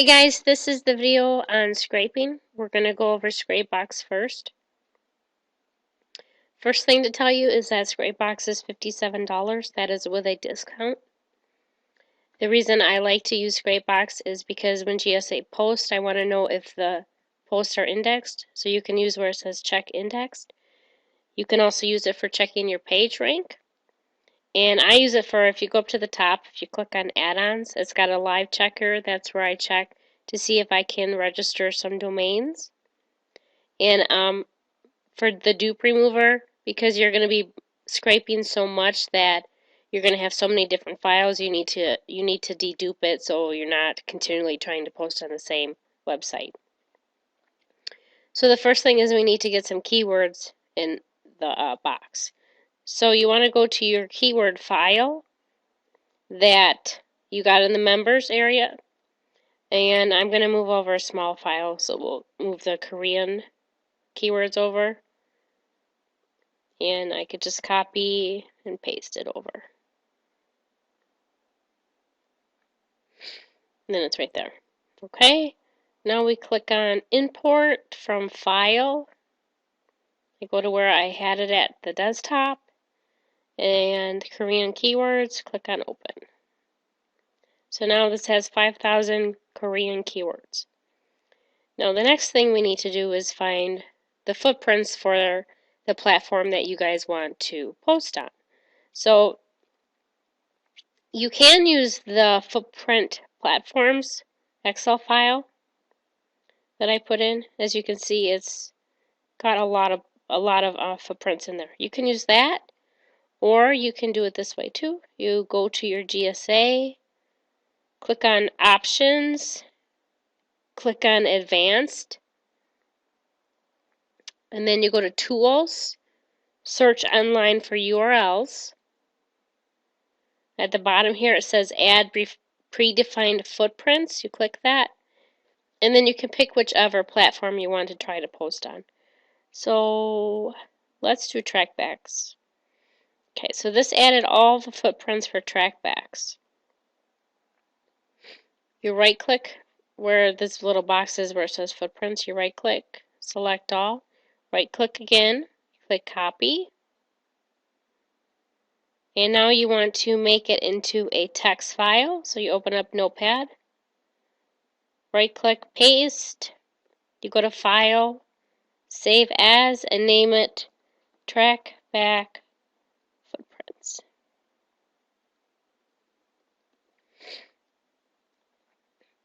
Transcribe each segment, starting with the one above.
Hey guys, this is the video on scraping. We're going to go over Scrapebox first. First thing to tell you is that Scrapebox is $57. That is with a discount. The reason I like to use Scrapebox is because when GSA posts, I want to know if the posts are indexed. So you can use where it says check indexed. You can also use it for checking your page rank. And I use it for, if you go up to the top, if you click on add-ons, it's got a live checker. That's where I check to see if I can register some domains. And for the dupe remover, because you're going to be scraping so much that you're going to have so many different files, you need to dedupe it so you're not continually trying to post on the same website. So the first thing is we need to get some keywords in the box. So you want to go to your keyword file that you got in the members area, and I'm going to move over a small file, so we'll move the Korean keywords over, and I could just copy and paste it over, and then it's right there. Okay, now we click on import from file. I go to where I had it at the desktop, and Korean keywords, click on open. So now this has 5,000 Korean keywords. Now the next thing we need to do is find the footprints for the platform that you guys want to post on. So you can use the footprint platforms Excel file that I put in. As you can see, it's got a lot of footprints in there. You can use that, or you can do it this way too. You go to your GSA, click on options, click on advanced, and then you go to tools, search online for URLs. At the bottom here it says add predefined footprints. You click that, and then you can pick whichever platform you want to try to post on. So let's do trackbacks. Okay, so this added all the footprints for trackbacks. You right click where this little box is where it says footprints. You right click, select all, right click again, click copy. And now you want to make it into a text file. So you open up Notepad, right click, paste, you go to file, save as, and name it trackback footprints.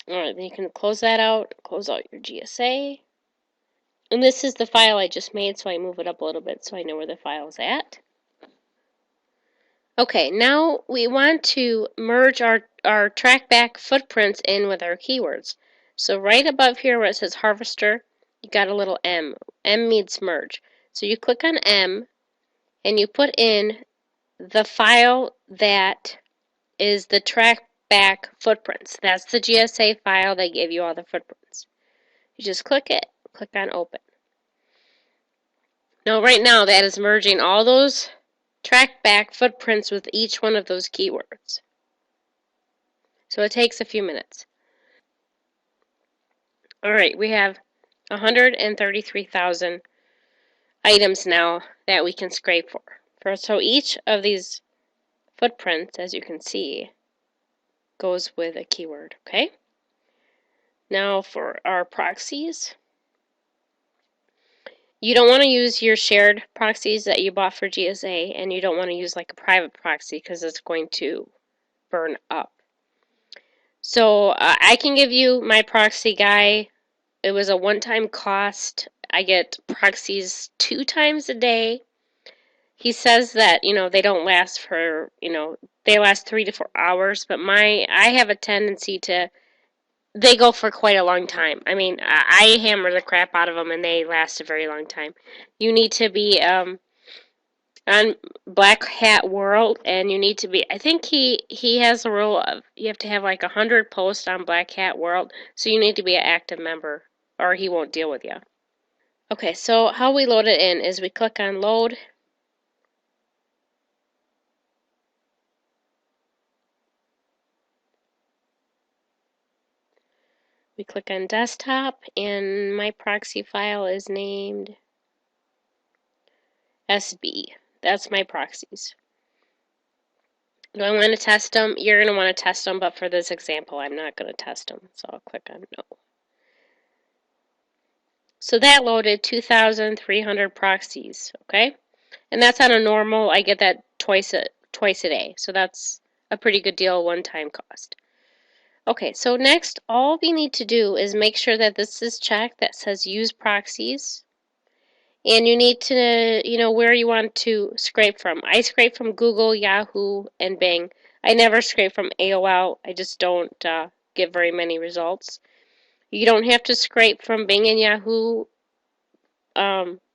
Alright, then you can close that out, close out your GSA. And this is the file I just made, so I move it up a little bit so I know where the file is at. Okay, now we want to merge our trackback footprints in with our keywords. So right above here where it says harvester, you got a little M. M means merge. So you click on M and you put in the file that is the trackback footprints. That's the GSA file that gave you all the footprints. You just click it, click on open. Now right now that is merging all those trackback footprints with each one of those keywords. So it takes a few minutes. Alright, we have 133,000 items now that we can scrape for. So each of these footprints, as you can see, goes with a keyword, okay? Now for our proxies, you don't want to use your shared proxies that you bought for GSA, and you don't want to use like a private proxy because it's going to burn up. So I can give you my proxy guy. It was a one-time cost. I get proxies 2 times a day. He says that, they don't last for, they last 3 to 4 hours, but I have a tendency to, they go for quite a long time. I mean, I hammer the crap out of them and they last a very long time. You need to be on Black Hat World, and you need to be, I think he has a rule of, you have to have like 100 posts on Black Hat World, so you need to be an active member or he won't deal with you. Okay, so how we load it in is we click on load. We click on desktop, and my proxy file is named SB. That's my proxies. Do I want to test them? You're going to want to test them, but for this example, I'm not going to test them. So I'll click on no. So that loaded 2,300 proxies, okay? And that's on a normal, I get that twice a day. So that's a pretty good deal, one-time cost. Okay, so next, all we need to do is make sure that this is checked that says use proxies. And you need to, where you want to scrape from. I scrape from Google, Yahoo, and Bing. I never scrape from AOL. I just don't get very many results. You don't have to scrape from Bing and Yahoo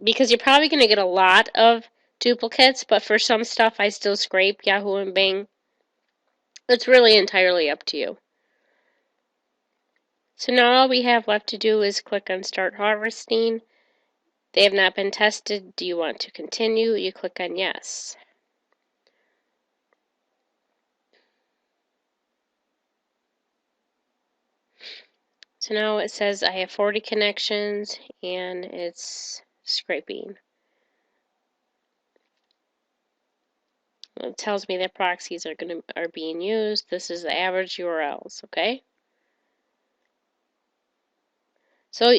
because you're probably going to get a lot of duplicates, but for some stuff I still scrape Yahoo and Bing. It's really entirely up to you. So now all we have left to do is click on Start Harvesting. They have not been tested. Do you want to continue? You click on Yes. So now it says I have 40 connections and it's scraping. It tells me that proxies are being used. This is the average URLs, okay? So,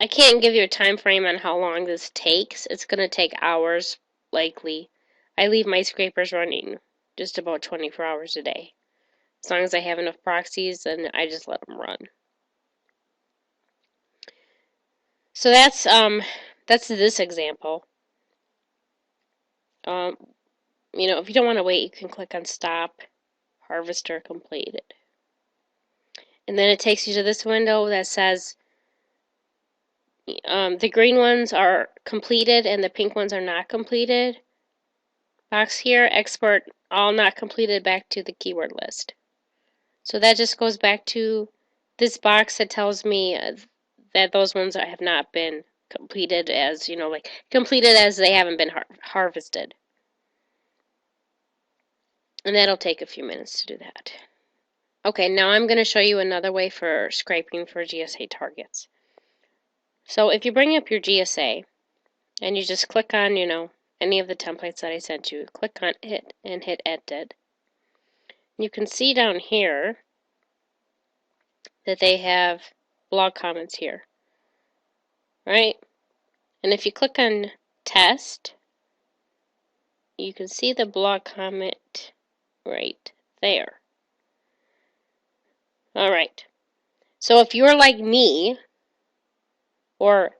I can't give you a time frame on how long this takes. It's going to take hours, likely. I leave my scrapers running just about 24 hours a day. As long as I have enough proxies, then I just let them run. So that's this example. If you don't want to wait, you can click on Stop Harvester Completed. And then it takes you to this window that says the green ones are completed and the pink ones are not completed. Box here, export all not completed back to the keyword list. So that just goes back to this box that tells me that those ones have not been completed as, completed as they haven't been harvested. And that'll take a few minutes to do that. Okay, now I'm going to show you another way for scraping for GSA targets. So if you bring up your GSA and you just click on, any of the templates that I sent you, click on it and hit Edit. You can see down here that they have blog comments here, right? And if you click on Test, you can see the blog comment right there. All right. So if you're like me, or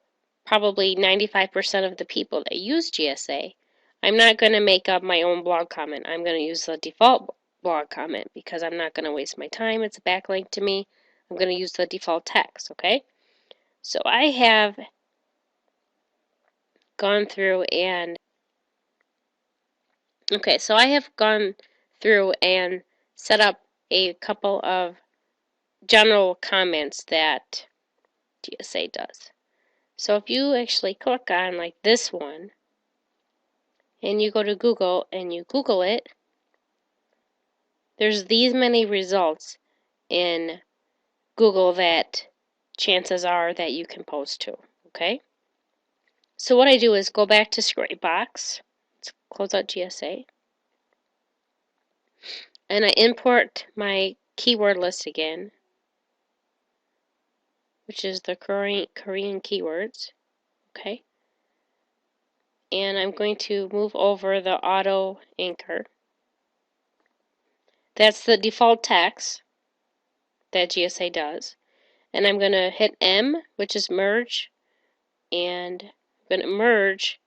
probably 95% of the people that use GSA, I'm not going to make up my own blog comment. I'm going to use the default blog comment because I'm not going to waste my time. It's a backlink to me. I'm going to use the default text, okay? So I have gone through and set up a couple of general comments that GSA does. So if you actually click on like this one, and you go to Google and you Google it, there's these many results in Google that chances are that you can post to, okay? So what I do is go back to Scrapebox, let's close out GSA, and I import my keyword list again, which is the Korean keywords, okay? And I'm going to move over the auto anchor. That's the default text that GSA does. And I'm going to hit M, which is merge, and I'm going to merge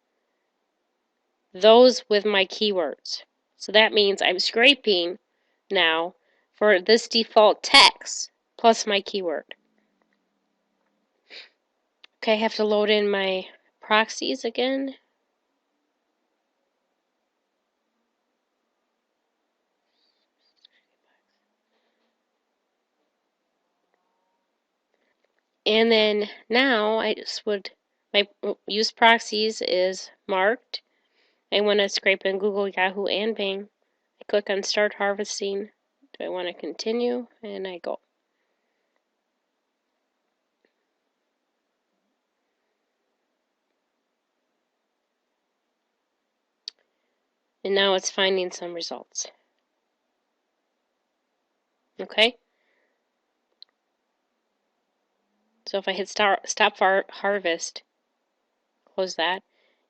those with my keywords. So that means I'm scraping now for this default text plus my keyword. Okay, I have to load in my proxies again. And then now my use proxies is marked. I want to scrape in Google, Yahoo, and Bing. I click on Start Harvesting. Do I want to continue? And I go. And now it's finding some results. Okay? So if I hit stop harvest, close that,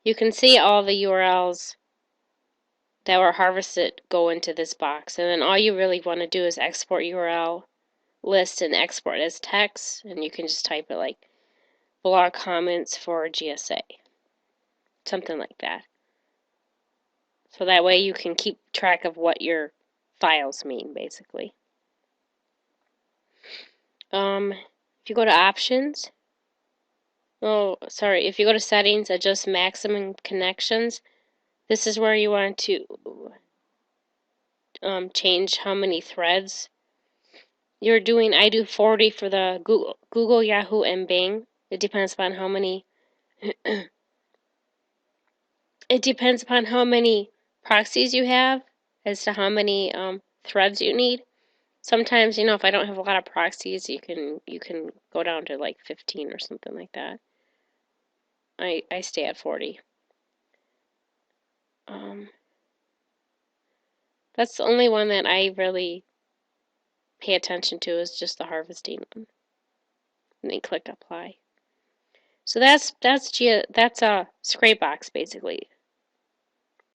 you can see all the URLs that were harvested go into this box. And then all you really want to do is export URL list and export as text. And you can just type it like blog comments for GSA. Something like that. So that way you can keep track of what your files mean, basically. If you go to options, if you go to settings, adjust maximum connections, this is where you want to change how many threads you're doing. I do 40 for the Google, Yahoo, and Bing. It depends upon how many proxies you have as to how many threads you need. Sometimes, if I don't have a lot of proxies, you can go down to like 15 or something like that. I stay at 40. That's the only one that I really pay attention to, is just the harvesting one. And then click apply. So that's a Scra0P3B0X basically.